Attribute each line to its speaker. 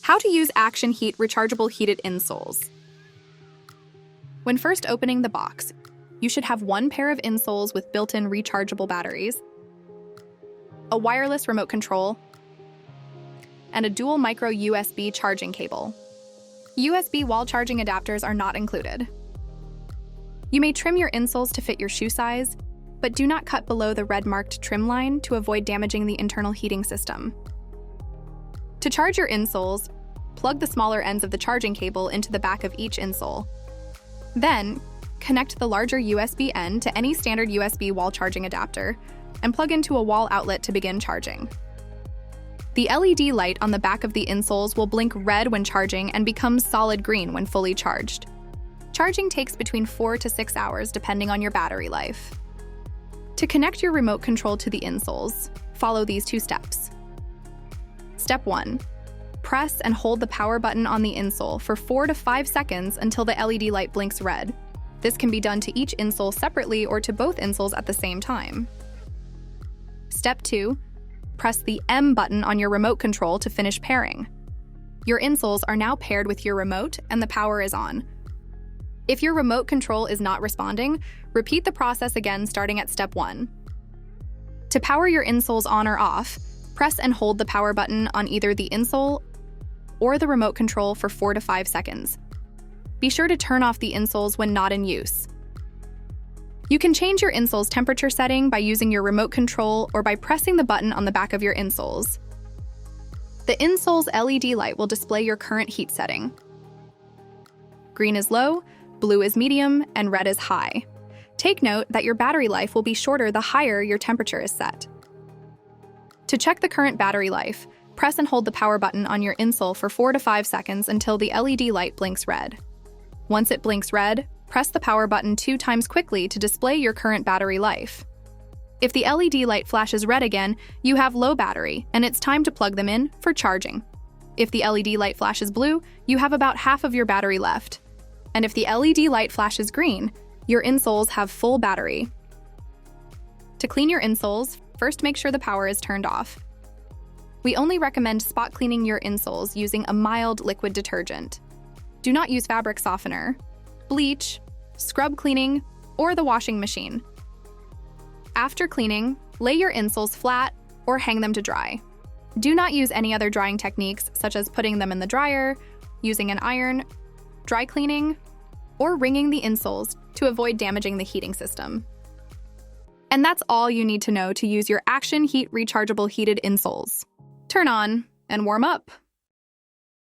Speaker 1: How to use ActionHeat rechargeable heated insoles. When first opening the box, you should have one pair of insoles with built-in rechargeable batteries, a wireless remote control, and a dual micro USB charging cable. USB wall charging adapters are not included. You may trim your insoles to fit your shoe size, but do not cut below the red-marked trim line to avoid damaging the internal heating system. To charge your insoles, plug the smaller ends of the charging cable into the back of each insole. Then, connect the larger USB end to any standard USB wall charging adapter and plug into a wall outlet to begin charging. The LED light on the back of the insoles will blink red when charging and becomes solid green when fully charged. Charging takes between 4 to 6 hours depending on your battery life. To connect your remote control to the insoles, follow these 2 steps. Step 1. Press and hold the power button on the insole for 4 to 5 seconds until the LED light blinks red. This can be done to each insole separately or to both insoles at the same time. Step 2. Press the M button on your remote control to finish pairing. Your insoles are now paired with your remote and the power is on. If your remote control is not responding, repeat the process again starting at step 1. To power your insoles on or off, press and hold the power button on either the insole or the remote control for 4 to 5 seconds. Be sure to turn off the insoles when not in use. You can change your insole's temperature setting by using your remote control or by pressing the button on the back of your insoles. The insole's LED light will display your current heat setting. Green is low, blue is medium, and red is high. Take note that your battery life will be shorter the higher your temperature is set. To check the current battery life, press and hold the power button on your insole for 4 to 5 seconds until the LED light blinks red. Once it blinks red, press the power button 2 times quickly to display your current battery life. If the LED light flashes red again, you have low battery, and it's time to plug them in for charging. If the LED light flashes blue, you have about half of your battery left. And if the LED light flashes green, your insoles have full battery. To clean your insoles, first make sure the power is turned off. We only recommend spot cleaning your insoles using a mild liquid detergent. Do not use fabric softener, bleach, scrub cleaning, or the washing machine. After cleaning, lay your insoles flat or hang them to dry. Do not use any other drying techniques such as putting them in the dryer, using an iron, dry cleaning, or wringing the insoles to avoid damaging the heating system. And that's all you need to know to use your ActionHeat rechargeable heated insoles. Turn on and warm up.